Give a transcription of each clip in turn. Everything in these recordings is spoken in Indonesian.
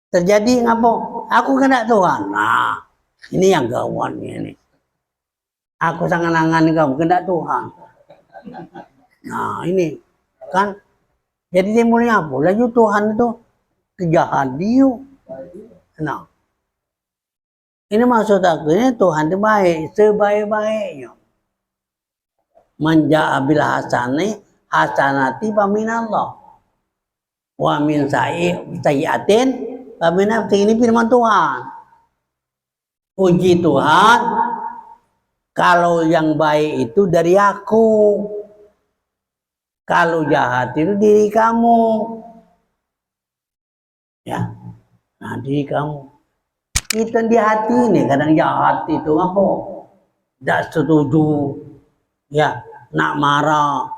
terjadi ngapo? Aku kena Tuhan. Nah, ini yang gawat ini. Aku sangat nangan kamu kena Tuhan. Nah, ini kan jadi timbulnya apa? Laju Tuhan itu kejahat dia. Nah, ini maksud aku ini Tuhan itu baik, sebaik-baiknya. Manja bil hasanati paminallah. Wa min sayyi'atin pamin nafsi. Ini firman Tuhan. Puji Tuhan, kalau yang baik itu dari aku. Kalau jahat itu diri kamu. Ya. Nah, diri kamu. Kita di hati ini kadang jahat itu apa? Tidak setuju. Ya, nak marah.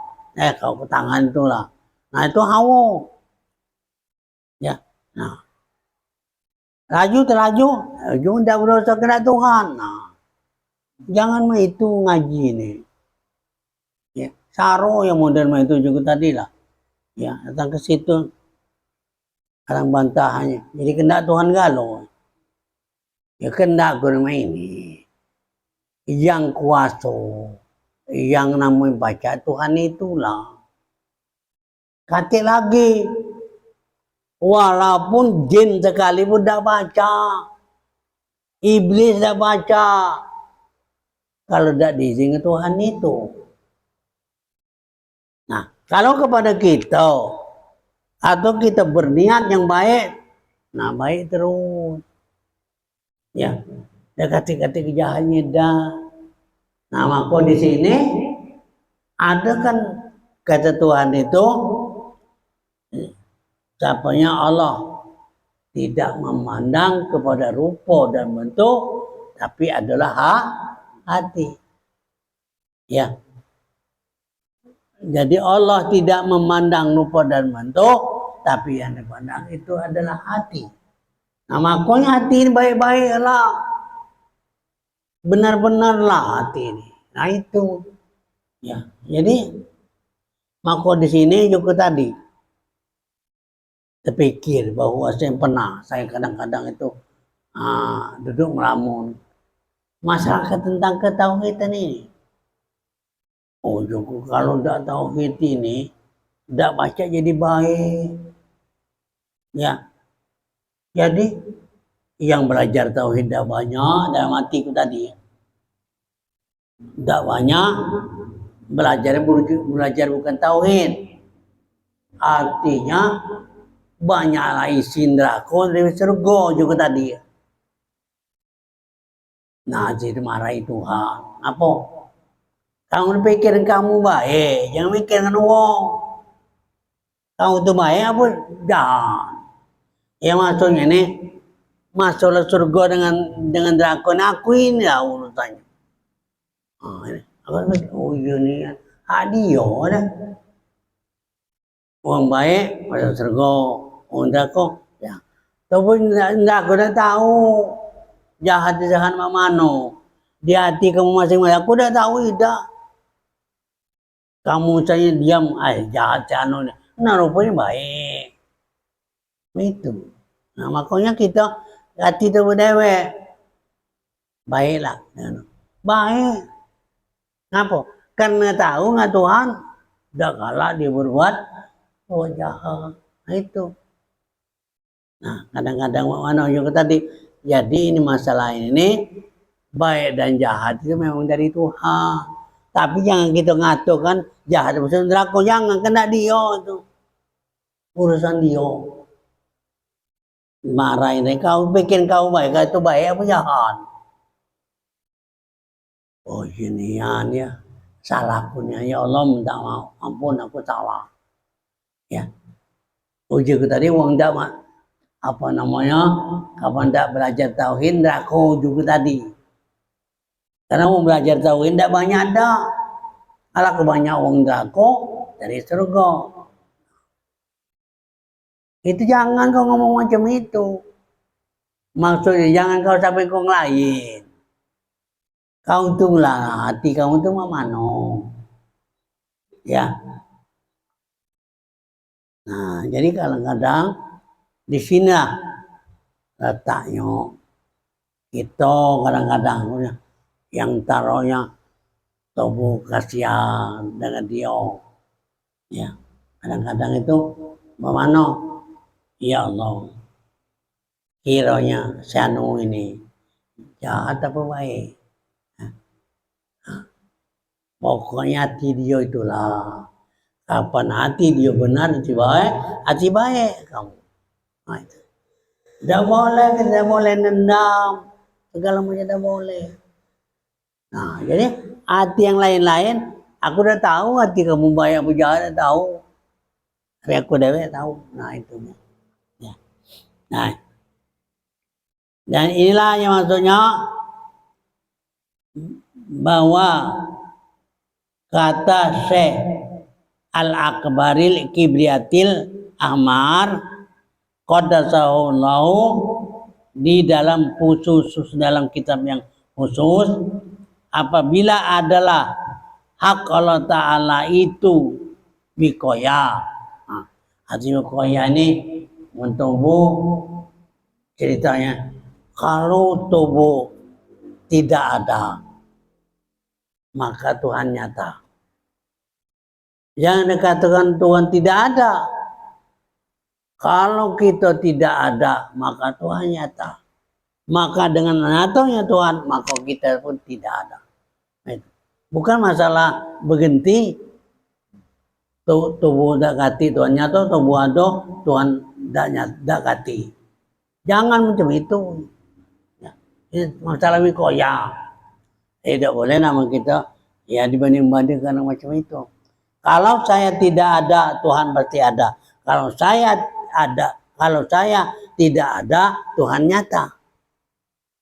Kau ke tangan itulah. Nah, itu hawa. Ya. Nah. Terlaju. Ujung tidak berusaha kena Tuhan. Nah. Jangan mah itu ngaji nih. Ya. Saro yang modern mah itu juga tadi lah. Ya, datang ke situ. Orang bantahannya. Jadi kena Tuhan galau. Ya kena gurma ini. Yang kuasa. Yang namanya baca Tuhan itulah. Kata lagi. Walaupun jin sekalipun tidak baca. Iblis tidak baca. Kalau tidak diizinkan Tuhan itu. Nah, kalau kepada kita. Atau kita berniat yang baik. Nah, baik terus. Ya. Ya kata-kata kejahatannya dah. Nah, maka di sini. Ada kan kata Tuhan itu. Siapanya Allah tidak memandang kepada rupa dan bentuk, tapi adalah hati. Ya. Jadi Allah tidak memandang rupa dan bentuk, tapi yang dipandang itu adalah hati. Nah, makanya hati ini baik-baiklah. Benar-benarlah hati ini. Nah, itu. Ya. Jadi maka di sini juga tadi terpikir bahwa saya kadang-kadang itu duduk melamun masyarakat tentang ketauhidan ini. Oh, juga kalau tidak tauhid ini tidak baca jadi baik. Ya, jadi yang belajar tauhid tidak banyak dalam hatiku tadi. Tidak banyak belajar bukan tauhid. Artinya banyaklah isi neraka dari surga juga tadi. Nah, jadi marahi Tuhan. Apa? Kamu pikir kamu baik, jangan mikirkan wong. Kamu itu baik apa? Jangan. Ya maksudnya ini masuklah surga dengan drakon aku ini lah urutannya. Ini. Oh iya hadiah dah. Orang baik masuk surga, orang drakon ya. Tapi enggak aku dah tahu jahat mana. Di hati kamu masing-masing aku dah tahu tidak. Kamu saya diam, jahat cano. Nah rupanya baik. Itu. Nah makanya kita hati itu berdewek. Baiklah. Baik. Kenapa? Karena tahu nggak Tuhan, udah kalah dia berbuat jahat. Nah itu. Nah kadang-kadang mana juga tadi. Jadi ini masalah ini baik dan jahat itu memang dari Tuhan. Tapi jangan kita ngatakan jahat urusan neraka, jangan kena dia itu. Urusan dia. Marahin kau bikin kau baik, itu baik apa jahat? Oh ginian ya. Salah punya ya Allah minta maaf. Ampun aku salah. Ya. Uji kita tadi uang dak apa namanya? Kapan dak belajar tauhid neraka juga tadi. Karena mau belajar tauhid tidak banyak dah. Kalau kebanyak uang neraka dari surga. Itu jangan kau ngomong macam itu. Maksudnya jangan kau sampai kau lain. Kau tunglah hati kamu itu mana? Ya. Nah, jadi kadang-kadang di sini letaknya. Kita kadang-kadang yang taruhnya tubuh kasihan dengan dia. Ya, kadang-kadang itu memano, ya Allah, kiranya si anu ini jahat apa baik. Pokoknya hati dia itulah. Kapan hati dia benar, hati baik kamu. Nah, itu. Tidak boleh nendam, segala macam tidak boleh. Nah, jadi hati yang lain-lain, aku udah tahu hati kamu baik apa jahat, udah tahu. Tapi aku udah tahu. Nah, itu. Ya. Nah, dan inilah yang maksudnya bahwa kata Syekh Al-Akbaril Kibriyatil Ahmar Qaddasahullahu di dalam khusus dalam kitab yang khusus, apabila adalah hak Allah Ta'ala itu bikoya. Nah, hati bikoya ini mentubuh ceritanya. Kalau tubuh tidak ada, maka Tuhan nyata. Yang dikatakan Tuhan tidak ada, kalau kita tidak ada, maka Tuhan nyata. Maka dengan nyatanya Tuhan, maka kita pun tidak ada. Bukan masalah berhenti, tubuh tidak kati Tuhan nyata, tubuh ada Tuhan tidak kati. Jangan macam itu. Ya, masalah wikoya. Tidak boleh nama kita ya dibanding-bandingkan macam itu. Kalau saya tidak ada, Tuhan pasti ada. Kalau saya ada, kalau saya tidak ada, Tuhan nyata.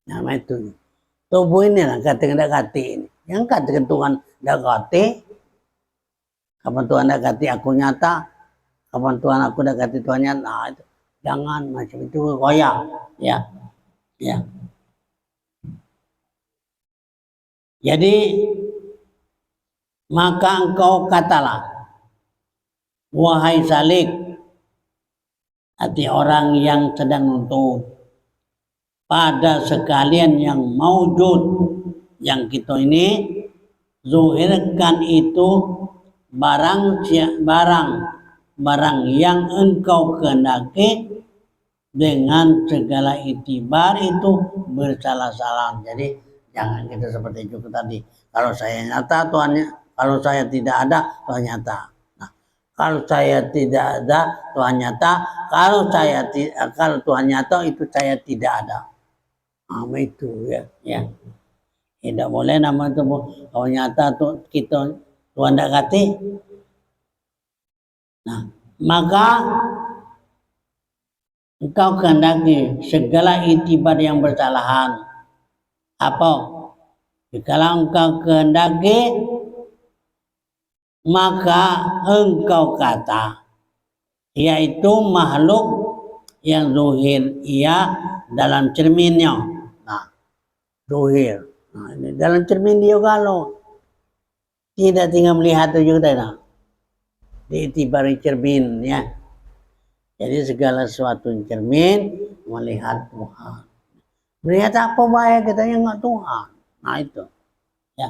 Nama itu. Tubuh ini lah kata-kata ini. Yang katakan Tuhan tidak kati. Kapan Tuhan tidak kati aku nyata. Kapan Tuhan aku tidak kati Tuhan nyata. Nah, itu. Jangan macam itu koyak. Ya. Ya. Jadi maka engkau katalah, wahai salik, hati orang yang sedang nuntut, pada sekalian yang maujud, yang kita ini zuhirkan itu barang yang engkau kehendaki dengan segala itibar itu bersalah-salah. Jadi jangan kita seperti itu tadi. Kalau saya nyata Tuhannya, kalau saya tidak ada Tuhan nyata. Nah, kalau saya tidak ada Tuhan nyata, kalau Tuhan nyata itu saya tidak ada. Itu ya. Tidak boleh nama itu kalau nyata tuh kita Tuhan tidak kati. Nah, maka engkau kehendaki segala itibar yang bersalahan. Apa? Jika engkau kehendaki, maka engkau kata, yaitu makhluk yang zuhir, ia dalam cerminnya. Nah, zuhir. Nah, ini dalam cermin dia kalau tidak tinggal melihat itu juga tidak. Diitibari cermin ya. Jadi segala sesuatu cermin melihat Tuhan. Melihat apa baik kita yang nggak Tuhan. Nah itu ya.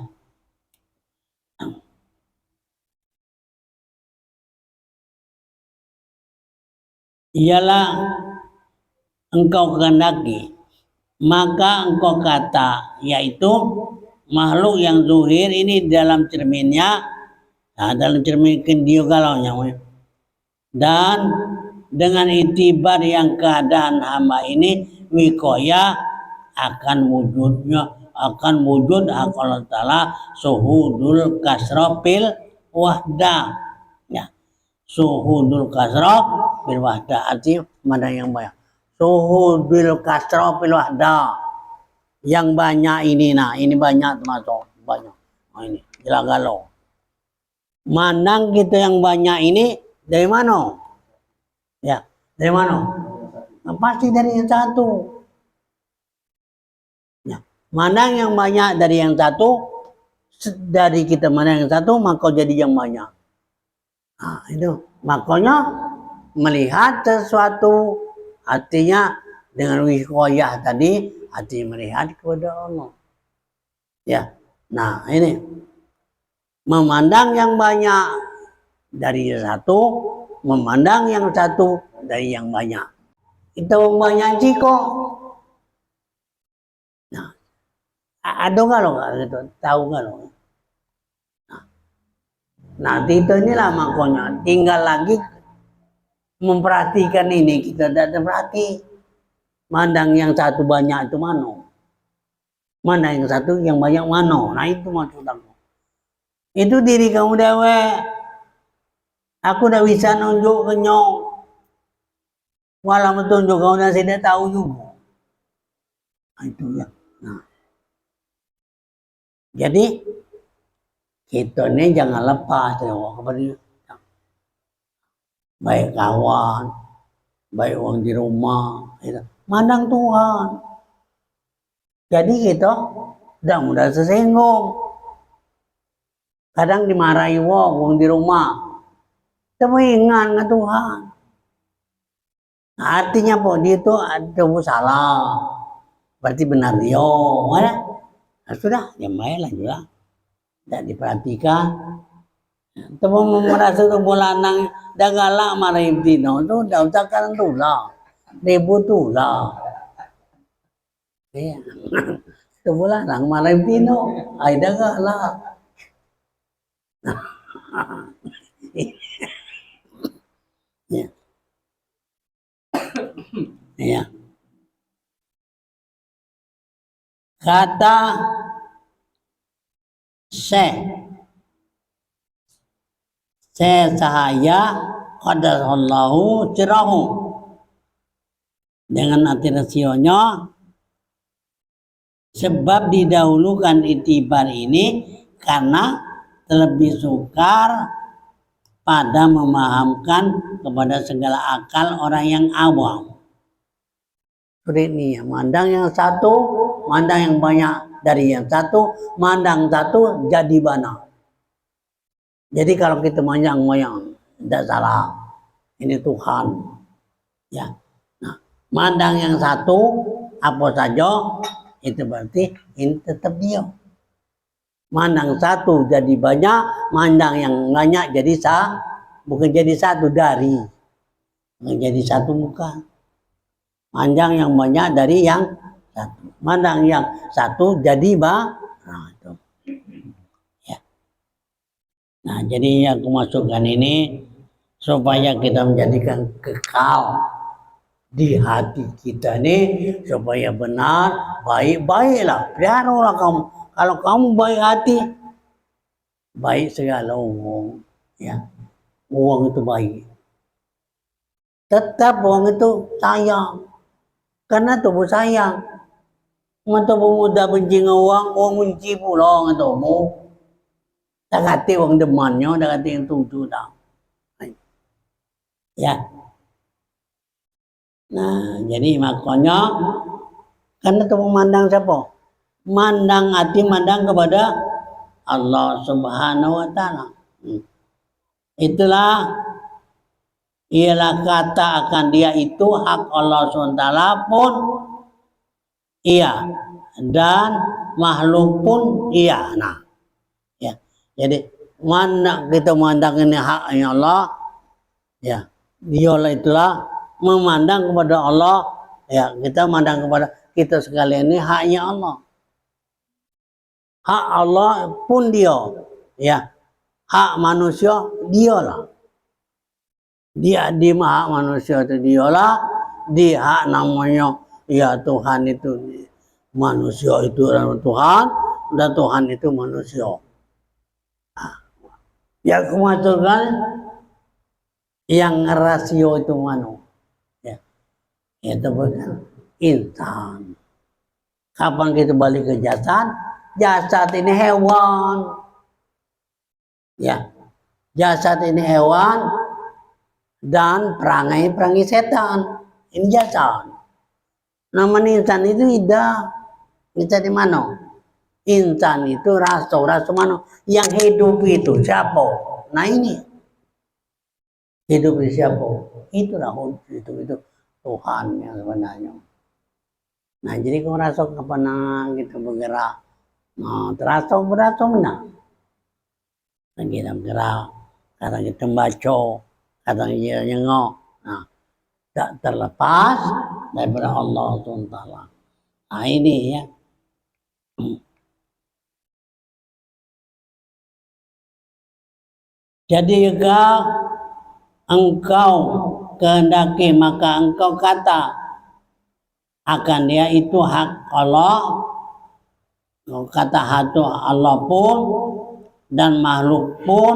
Ialah engkau kehendaki, maka engkau kata, yaitu makhluk yang zuhir ini dalam cerminnya, nah, dalam cermin dia kalau yang dan dengan itibar yang keadaan hamba ini wikoya akan wujud Allah Ta'ala suhudul kasrofil wahda ya. Suhudul kasrofil wahda arti mana yang banyak, suhudul kasrofil wahda yang banyak ini. Nah ini banyak termasuk banyak. Nah, ini jelas galau mandang kita yang banyak ini dari mana ya, dari mana? Nah, pasti dari yang satu. Mana yang banyak dari yang satu, dari kita mana yang satu, maka jadi yang banyak. Nah, itu makanya melihat sesuatu artinya dengan wiqayah tadi hati melihat kepada Allah. Ya, nah ini memandang yang banyak dari satu, memandang yang satu dari yang banyak. Itu banyak jiko. Nah, ada nggak lo gitu? Tahu nggak lo? Nah, itu inilah makanya tinggal lagi memperhatikan ini, kita tidak perhati. Mandang yang satu banyak itu mana? Mana yang satu yang banyak mana? Nah itu maksud aku. Itu diri kamu dewe. Aku tidak bisa nunjuk ke nyok. Walau menunjuk kau dan tidak tahu juga. Nah, itu ya. Nah. Jadi kita ini jangan lepas kepada baik kawan, baik orang di rumah, gitu. Mandang Tuhan. Jadi kita tidak mudah tersinggung. Kadang dimarahi orang di rumah, tapi ingat ke Tuhan. Nah, artinya apa? Dia itu ada salah, berarti benar dia. Nah, sudah, yang baiklah juga. Tidak diperhatikan. Tapi merasa itu bulanang dah galak marahin tino tu dah usahakan tu lah, ribut tu lah. Iya, tu bulanang marahin tino, ay dah galak. Ya. Ya. Kata Syekh Cahaya qadarallahu sirahu dengan arti rasionya, sebab didahulukan itibar ini karena terlebih sukar pada memahamkan kepada segala akal orang yang awam. Seperti ini ya, mandang yang satu, mandang yang banyak dari yang satu, mandang satu jadi bana. Jadi kalau kita mandang tidak salah, ini Tuhan. Ya, nah, mandang yang satu apa saja itu berarti ini tetap dia. Mandang satu jadi banyak, mandang yang banyak jadi bukan jadi satu dari, bukan jadi satu bukan. Mandang yang banyak dari yang satu, mandang yang satu jadi nah itu. Ya. Nah jadi aku masukkan ini supaya kita menjadikan kekal di hati kita nih, supaya benar, baik-baiklah, peliharalah kamu. Kalau kamu baik hati, baik segala uang, ya, uang itu baik. Tetap uang itu sayang, karena tubuh sayang. Tubuh muda benci uang benci pula orang tubuh. Tak kata uang demannya, tak kata yang tujuh dah. Ya. Nah, jadi makanya karena itu memandang siapa? Mandang hati, mandang kepada Allah Subhanahu wa Ta'ala. Itulah ialah kata akan dia itu hak Allah SWT pun iya, dan makhluk pun iya. Nah, ya. Jadi mana kita memandang ini haknya Allah, ya, dialah itulah memandang kepada Allah, ya, kita memandang kepada kita sekalian ini haknya Allah. Hak Allah pun dia, ya. Hak manusia dialah. Dia di hak manusia itu dialah, di hak namanya ya Tuhan itu manusia itu Tuhan, dan Tuhan itu manusia. Nah, ya aku masukkan yang rasio itu mana? Ya, itu bukan insan. Kapan kita balik ke jasad? Jasad ini hewan. Ya, jasad ini hewan dan perangai setan. Ini jasad. Namanya insan itu tidak. Insan di mana? Insan itu rasa mana? Yang hidup itu siapa? Nah ini. Hidup itu siapa? Itulah itu Tuhan yang sebenarnya. Nah, jadi kau rasa kapan kita bergerak, nah, terasa berasa mana? Kita bergerak, kadang kita baca, kadang kita nyengok, nah, tak terlepas daripada Allah SWT. Nah, ini ya. Jadi jika engkau kehendaki, maka engkau kata akan dia itu hak Allah, kata hatu Allah pun dan makhluk pun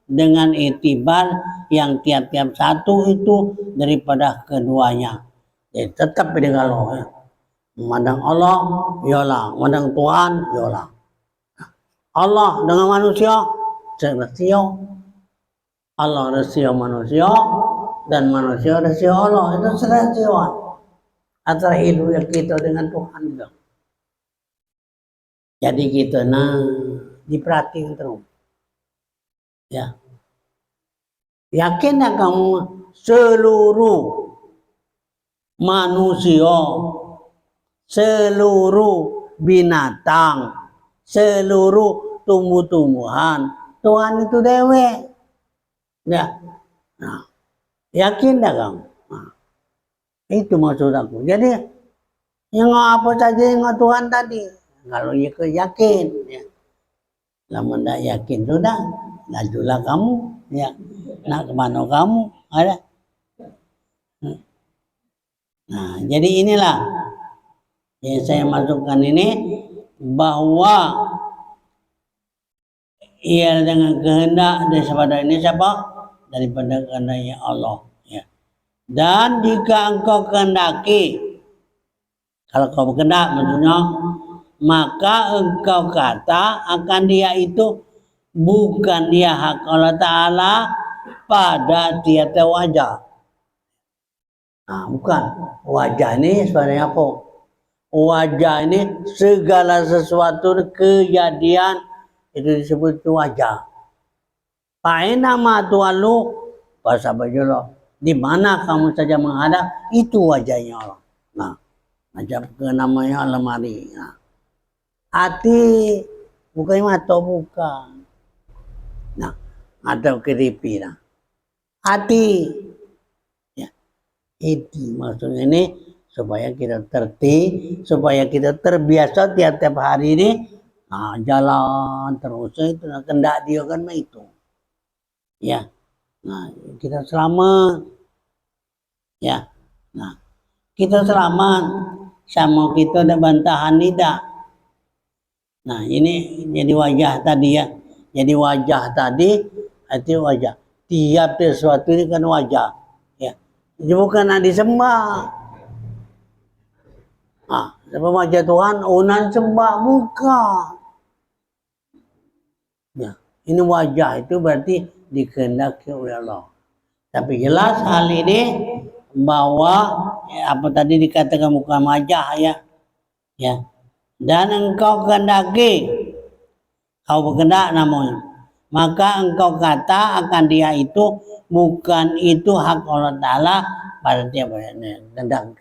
dengan itibar yang tiap-tiap satu itu daripada keduanya. Jadi tetap dengan Allah. Ya. Memandang Allah, yolah. Memandang Tuhan, yolah. Allah dengan manusia, rasio. Allah rasio manusia dan manusia rasio Allah. Itu serasioan antara hidup kita dengan Tuhan juga. Jadi kita diperhatiin terus. Ya. Yakin kamu seluruh manusia, seluruh binatang, seluruh tumbuh-tumbuhan, Tuhan itu dewe. Ya. Nah, yakin dah kamu? Nah, itu maksud aku. Jadi yang apa saja yang Tuhan tadi, kalau yakin, ya. Lama tidak yakin sudah, lajulah kamu, ya. Nak kemana kamu? Ada. Nah, jadi inilah yang saya masukkan ini, bahwa ia dengan kehendak daripada ini siapa? Daripada kehendaknya Allah. Ya. Dan jika engkau kehendaki, kalau kau berkehendak maksudnya, maka engkau kata akan dia itu bukan dia hak Allah Ta'ala pada tiada wajah. Nah, bukan. Wajah ini sebenarnya apa? Wajah ini segala sesuatu kejadian itu disebut itu wajah. Paina ma tualu bahasa bajolo. Di mana kamu saja menghadap itu wajahnya Allah. Nah, macam ke namanya lemari. Nah, hati bukan mata bukan. Nah, ada keripi. Nah, hati. Ya, itu maksudnya ini supaya kita tertib, supaya kita terbiasa tiap-tiap hari ini. Nah, jalan terus itu kendak dia kan itu. Ya. Nah, kita selamat. Ya. Nah, kita selamat sama kita ada bantahan tidak. Nah, ini jadi wajah tadi ya. Jadi wajah tadi itu wajah. Tiap sesuatu ini kan wajah. Ya. Jadi bukan disembah. Ah, sebab wajah Tuhan unan sembah bukan. Ya, ini wajah itu berarti dikehendaki oleh Allah. Tapi jelas hal ini bahwa ya, apa tadi dikatakan bukan wajah ya. Ya. Dan engkau kehendaki, kau berkehendak namanya, maka engkau kata akan dia itu bukan itu hak Allah Ta'ala pada dia.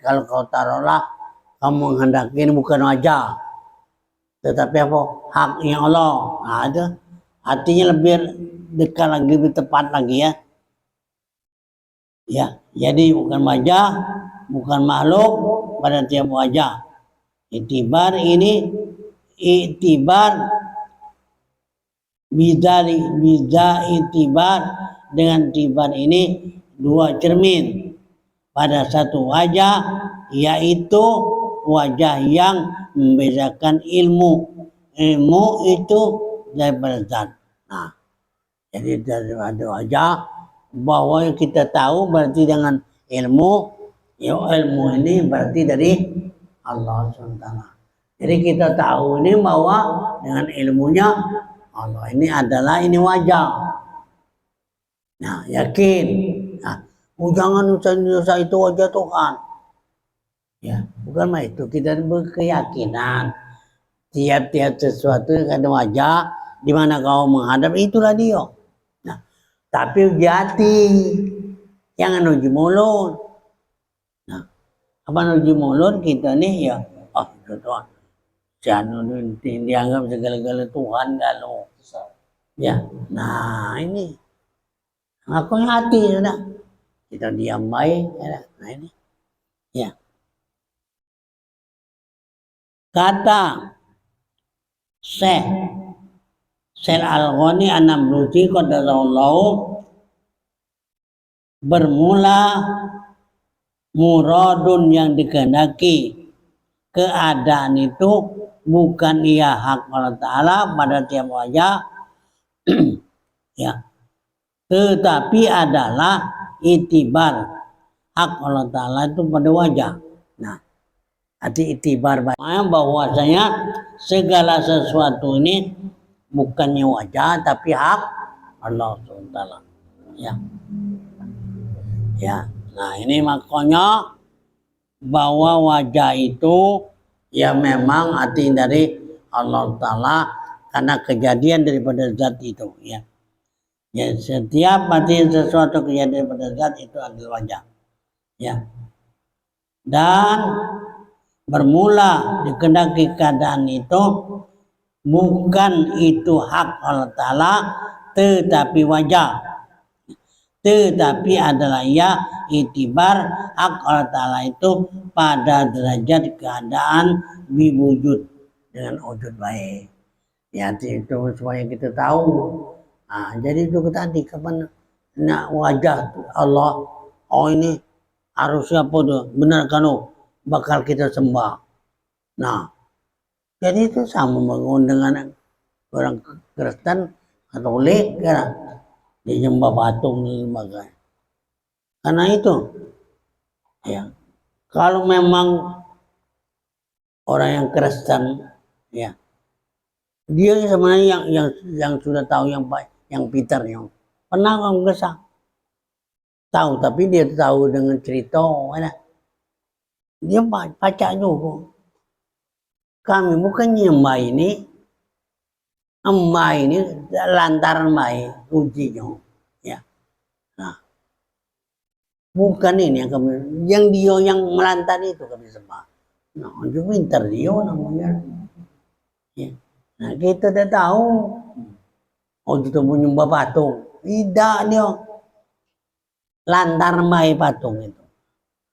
Kalau kau taruhlah kamu menghendaki ini bukan wajah, tetapi apa? Haknya Allah. Nah, itu artinya lebih dekat lagi, lebih tepat lagi ya. Ya, jadi bukan wajah, bukan makhluk pada tiap wajah. Itibar ini itibar bisa itibar dengan tibar ini dua cermin pada satu wajah, yaitu wajah yang membedakan ilmu itu daripada zat. Nah, jadi ada wajah bahwa kita tahu berarti dengan ilmu, ya ilmu ini berarti dari Allah SWT. Jadi kita tahu ini bahwa dengan ilmunya Allah ini adalah ini wajah. Nah, yakin. Nah, jangan usah itu wajah Tuhan. Ya, bukan mah itu. Kita berkeyakinan tiap-tiap sesuatu yang ada wajah, di mana kau menghadap itulah dia. Nah, tapi uji hati, jangan uji mulut. Nah, Apa nuju mulut kita nih ya, oh itu Tuhan. Jangan dianggap segala-gala Tuhan kalau ya. Nah ini aku hati sudah kita diam baik ya. Nah ini ya kata Syekh Al-Ghani An-Nablusi qadarallahu bermula muradun yang dikehendaki keadaan itu bukan ia hak Allah Ta'ala pada tiap wajah ya, tetapi adalah itibar hak Allah Ta'ala itu pada wajah. Nah, arti itibar bahwasanya segala sesuatu ini bukannya wajah tapi hak Allah SWT ya. Ya, nah ini makanya bahwa wajah itu ya memang arti dari Allah Ta'ala karena kejadian daripada zat itu ya. Ya setiap arti sesuatu kejadian daripada zat itu adalah wajah ya. Dan bermula dikehendaki keadaan itu bukan itu hak Allah Ta'ala tetapi wajah, tetapi adalah ya itibar hak Allah Ta'ala itu pada derajat keadaan biwujud dengan wujud baik ya, itu supaya kita tahu. Nah, jadi itu tadi kapan nak wajah Allah, oh ini harusnya apa tuh benar kan bakal kita sembah. Nah jadi itu sama bangun dengan orang Kristen Katolik kan disembah patung dan sebagainya. Karena itu ya kalau memang orang yang Kristen ya dia sebenarnya yang sudah tahu yang baik, yang pintar, yang pernah orang gesah tahu, tapi dia tahu dengan cerita ya. Dia baca juga. Kami bukannya emak ini lantaran baik ujinya ya. Nah bukan ini yang kami, yang dia yang melantar itu kami sembah. Nah itu pintar dia namanya ya. Nah kita dah tahu oh kita menyembah patung, tidak dia lantaran baik patung itu.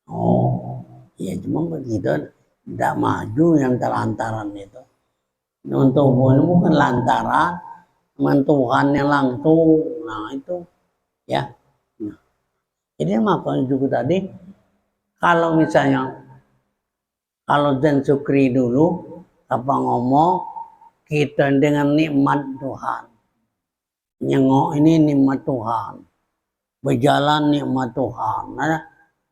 Oh ya cuma begitu. Tidak maju yang terlantaran itu. Untuk bukan lantaran Tuhan yang langsung. Nah itu ya. Nah, jadi makanya juga tadi kalau misalnya kalau Zen Sukri dulu apa ngomong kita dengan nikmat Tuhan, nyengok ini nikmat Tuhan, berjalan nikmat Tuhan,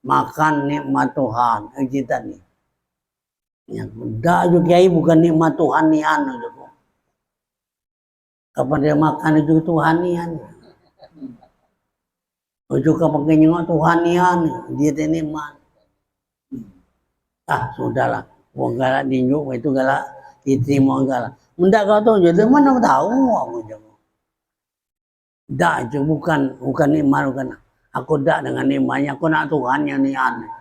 makan nikmat Tuhan, kita nih. Ya, dah juga kiai bukan nikmat Tuhan nih anu juga. Kapan dia makan itu Tuhan nih anu. Ojo kapan nyengok Tuhan nih anu, dia teh nikmat. Ah sudahlah, wong galak dinjuk itu galak diterima galak. Mendak kau tahu jadi mana tahu aku jago. Dak itu bukan nikmat bukan. Aku dak dengan nikmatnya, aku nak Tuhan yang nih anu.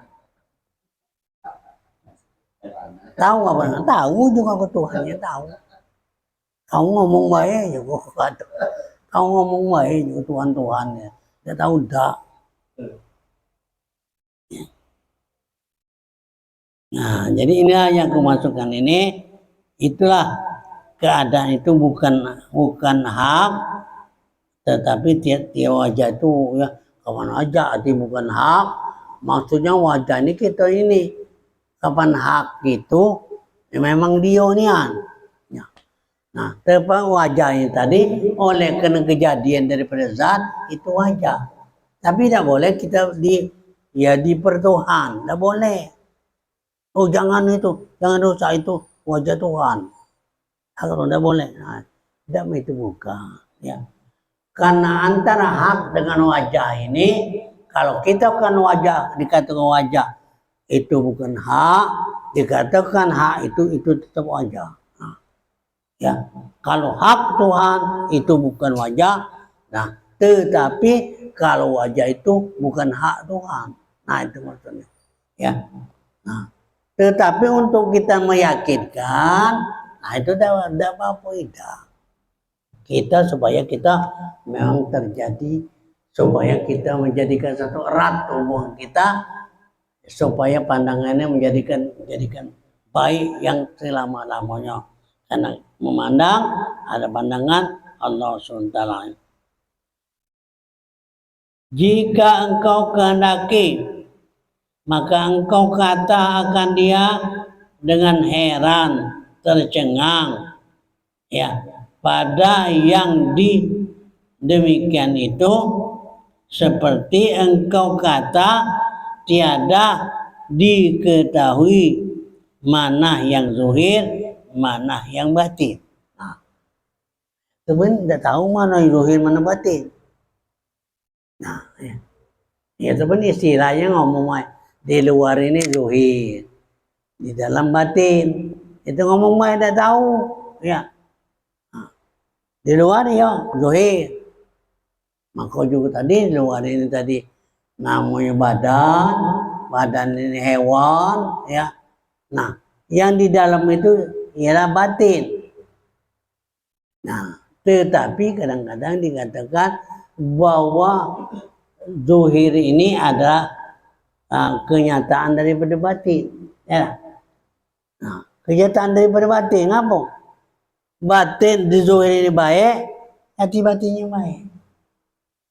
Tahu apa? Tahu juga aku Tuhannya tahu. Kau ngomong baik juga kata. Kau ngomong baik juga Tuhannya. Dia tahu dak. Nah, jadi inilah yang aku masukkan ini. Itulah keadaan itu bukan hak, tetapi tiap wajah itu ya kapan aja arti bukan hak. Maksudnya wajah ini kita ini. Kapan hak itu ya memang dionian. Ya. Nah, tepat wajahnya tadi oleh karena kejadian daripada zat itu wajah. Tapi tidak boleh kita dipertuhan, tidak boleh. Oh jangan rusak itu wajah Tuhan. Kalau tidak boleh, nah, tidak itu bukan. Ya. Karena antara hak dengan wajah ini, kalau kita kan wajah dikatakan wajah itu bukan hak, dikatakan hak itu tetap wajah. Nah, ya, kalau hak Tuhan itu bukan wajah, nah, tetapi kalau wajah itu bukan hak Tuhan. Nah, itu maksudnya. Ya. Nah, tetapi untuk kita meyakinkan, nah itu tidak apa-apa, tidak. Kita supaya kita memang terjadi, supaya kita menjadikan satu erat hubungan kita, supaya pandangannya menjadikan baik yang selama-lamanya. Karena memandang ada pandangan Allah SWT. Jika engkau kehendaki, maka engkau kata akan dia dengan heran, tercengang, ya, pada yang demikian itu, seperti engkau kata tiada diketahui mana yang zuhir, mana yang batin. Nah, sebenarnya tidak tahu mana yang zuhir, mana batin. Nah, ya sebenarnya istilahnya ngomong di luar ini zuhir, di dalam batin. Itu ngomong tidak tahu, ya. Nah, di luar ya zuhir. Maka juga tadi di luar ini tadi namanya badan ini hewan, ya. Nah, yang di dalam itu ialah batin. Nah, tetapi kadang-kadang dikatakan bahwa zuhir ini adalah kenyataan daripada batin, ya. Nah, kenyataan daripada batin apa? Batin di zuhir ini baik, hati batinnya baik.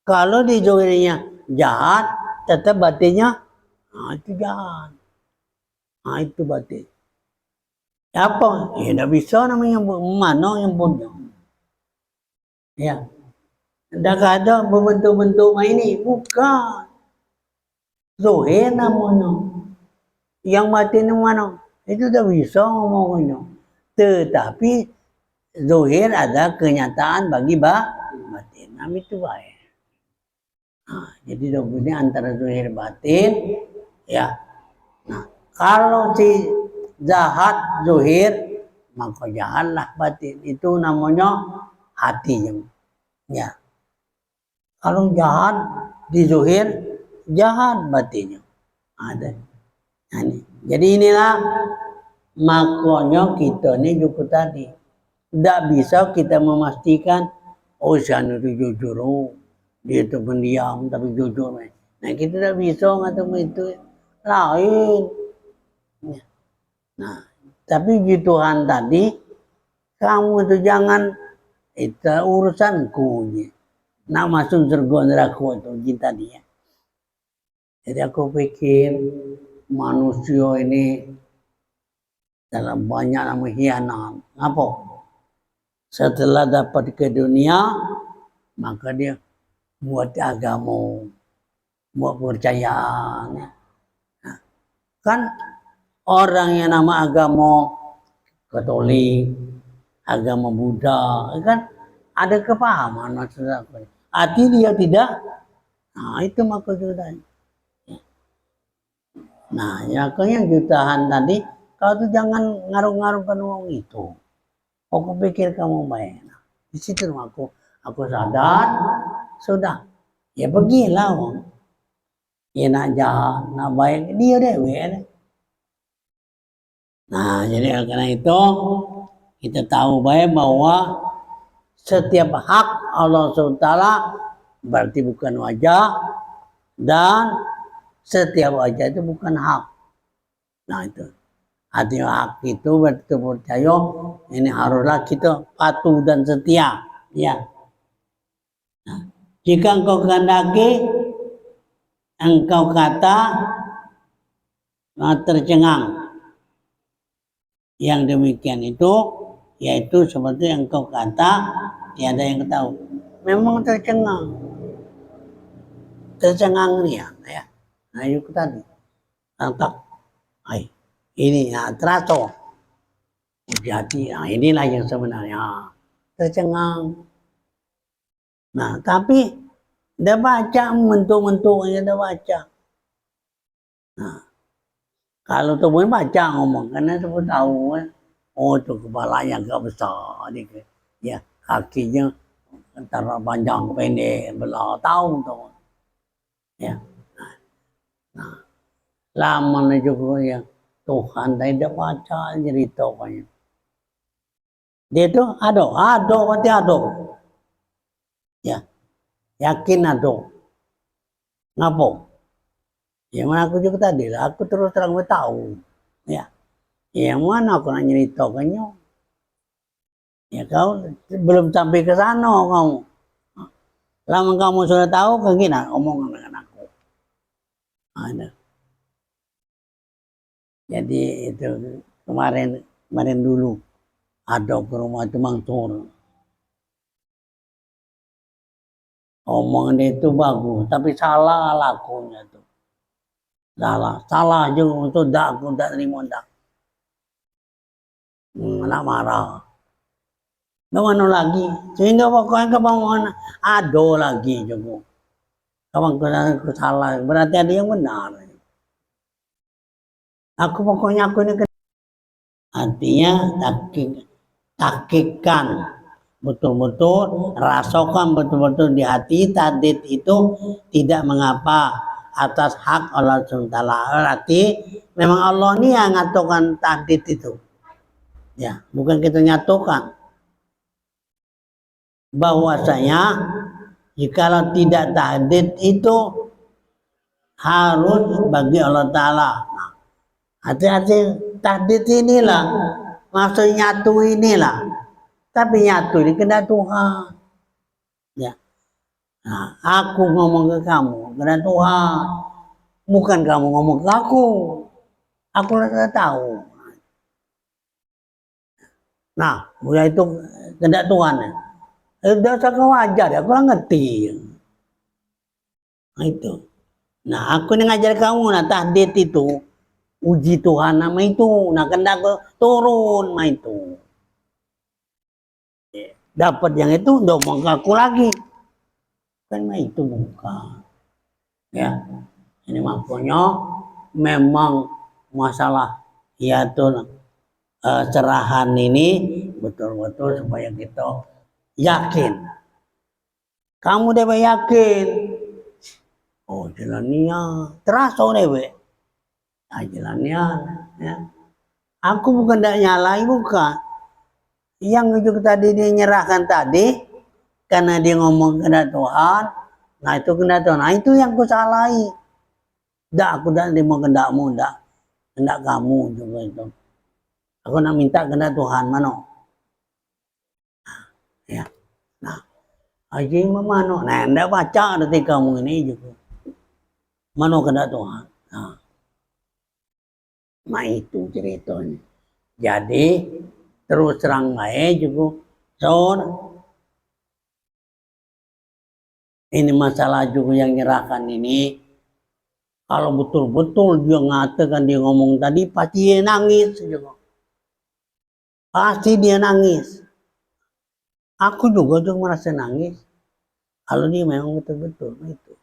Kalau di zuhirnya jahat, tetap batinnya itu jahat. Nah, itu batin. Apa? Ya tidak bisa namanya mana yang punya. Ya. Tidak ada berbentuk-bentuk ini, bukan. Zuhir namanya. Yang batin mana? Itu tidak bisa ngomongnya. Tetapi zuhir ada kenyataan bagi batin. Nah, itu baik. Nah, jadi ini antara zuhir batin, ya. Nah, kalau si jahat zuhir, maka jahatlah batin. Itu namanya hatinya. Ya. Kalau jahat di zuhir, jahat batinnya. Ada. Nah, ini. Jadi inilah makanya kita ini juga tadi tidak bisa kita memastikan sana itu jujur, dia itu pendiam tapi jujur. Nah, kita tidak bisa ngatur itu lain. Nah, tapi di Tuhan tadi, kamu itu jangan itu urusanku. Nak masuk surga neraka itu tadi, ya. Jadi aku pikir manusia ini dalam banyak nama hianat. Apa? Setelah dapat ke dunia, maka dia buat agama, buat percayaan. Nah, kan orang yang nama agama Katolik, agama Buddha, kan ada kepahaman maksudnya. Hati dia tidak. Nah, itu maksudnya. Nah, ya yang jutaan tadi, kau tuh jangan ngaruh-ngaruhkan uang itu. Aku pikir kamu baik. Nah, di situ aku sadar, sudah. Ya pergilah, Om. Ya nak jahat, nak baik, dia deh. Nah, jadi karena itu kita tahu baik bahwa setiap hak Allah SWT berarti bukan wajah, dan setiap wajah itu bukan hak. Nah, itu. Artinya hak itu berarti percaya, ini haruslah kita patuh dan setia, ya. Nah, jika engkau kehendaki, engkau kata tercengang. Yang demikian itu, yaitu seperti engkau kata tiada yang tahu. Memang tercengang dia, ya. Nah, itu tadi tentang ini ya teratur. Jadi, nah inilah yang sebenarnya tercengang. Nah, tapi dia baca bentuk-bentuknya, dia baca. Nah, kalau tuh baca ngomong, karena tuh tahu, oh itu kepalanya agak besar, ya kakinya antara panjang pendek belah, tahu tuh, ya. Nah, lama juga ya Tuhan tidak baca cerita banyak. Dia itu ado berarti ado. Ya, yakin ado. Ngapo? Yang mana aku juga tadi lah, aku terus terang tahu. Ya, yang mana aku nak cerita kanyo? Ya kau belum sampai ke sana kamu. Lama kamu sudah tahu, kagina omong dengan aku. Ada. Jadi itu kemarin dulu ada ke rumah Temang Tur. Omongan itu bagus, tapi salah lakunya tuh. Salah juga untuk aku tak terima dak. Nak marah. Gimana lagi? Sehingga pokoknya kebangunan ada lagi juga. Kawan aku salah, berarti ada yang benar. Aku pokoknya aku ini artinya takikkan betul-betul, rasakan betul-betul di hati tadid itu tidak mengapa atas hak Allah SWT. Berarti memang Allah ini yang ngatukan tadid itu. Ya, bukan kita nyatukan. Bahwasanya jikalau tidak tadid itu harus bagi Allah Ta'ala. Nah, hati-hati tadid inilah, maksud nyatu inilah. Tapi nyatu ini kena Tuhan. Ya. Nah, aku ngomong ke kamu kena Tuhan. Bukan kamu ngomong ke aku. Aku rasa tahu. Nah, mulai itu kena Tuhan. Udah saya wajar ya, aku ngerti. Nah itu. Nah, aku yang ngajar kamu, nah tahdid itu uji Tuhan nama itu. Nah, kena turun, nah itu. Dapat yang itu udah mau aku lagi kan itu bukan ya. Ini makanya memang masalah ya tuh cerahan ini betul-betul supaya kita yakin. Kamu dewe yakin, oh jalannya terasa dewe, jalannya ya. Aku bukan tidak nyalai, bukan. Yang juga tadi dia nyerahkan tadi karena dia ngomong kepada Tuhan, nah itu kepada Tuhan, nah itu yang ku salahi. Tidak, aku tidak mau kendakmu, tidak kamu juga itu. Aku nak minta kepada Tuhan mana? Ya, nah, aja mana? Nah, tidak baca nanti kamu ini juga. Mana kepada Tuhan? Nah itu ceritanya. Jadi terus terang baik juga. So, ini masalah juga yang nyerahkan ini. Kalau betul-betul dia ngatakan, dia ngomong tadi, pasti dia nangis juga. Pasti dia nangis. Aku juga merasa nangis. Kalau dia memang betul-betul itu.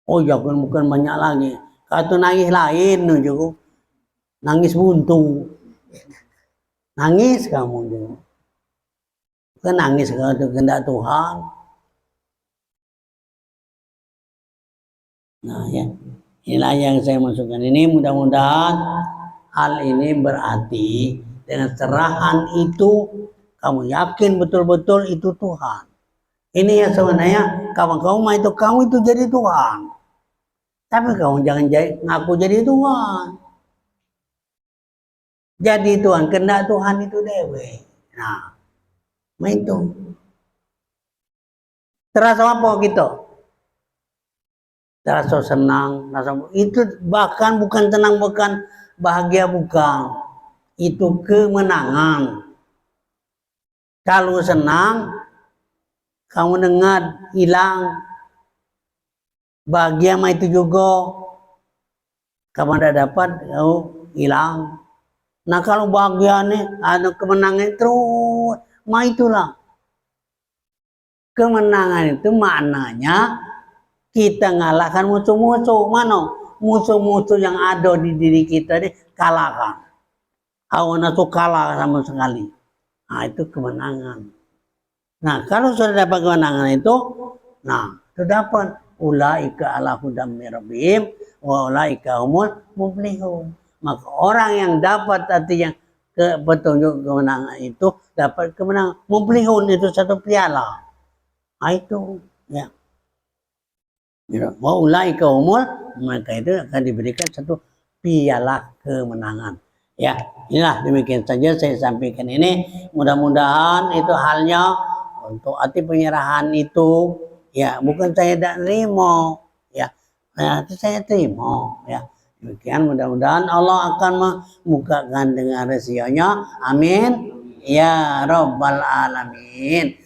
Oh ya, bukan banyak lagi. Kalau nangis lain juga. Nangis buntu. Nangis kamu juga. Bukan nangis kalau kehendak Tuhan. Nah ya, inilah yang saya masukkan ini. Mudah-mudahan hal ini berarti dengan serahan itu kamu yakin betul-betul itu Tuhan. Ini yang sebenarnya kamu itu kamu itu jadi Tuhan. Tapi kamu jangan ngaku jadi Tuhan. Jadi Tuhan, kehendak Tuhan itu dewe. Nah, itu. Terasa apa gitu? Terasa senang, itu bahkan bukan tenang, bukan bahagia, bukan. Itu kemenangan. Kalau senang, kamu dengar hilang, bahagia mah itu juga. Kamu ada dapat, kau hilang. Nah kalau bahagia nih, ada kemenangan terus, mah itulah. Kemenangan itu maknanya kita ngalahkan musuh-musuh. Mana? Musuh-musuh yang ada di diri kita ini kalahkan. Hawa nafsu kalah sama sekali. Nah itu kemenangan. Nah kalau sudah dapat kemenangan itu, nah terdapat ulaika ala hudam min rabbihim wa ulaika humul muflihun. maka orang yang dapat artinya petunjuk kemenangan itu dapat kemenangan. Muflihun itu satu piala. Nah, itu ya. Wa ulaika humul, maka itu akan diberikan satu piala kemenangan. Ya, inilah demikian saja saya sampaikan ini. Mudah-mudahan itu halnya untuk arti penyerahan itu ya bukan saya tidak terima ya. Nah, itu saya terima ya. Demikian mudah-mudahan Allah akan membukakan dengan resionya. Amin. Ya Rabbal Alamin.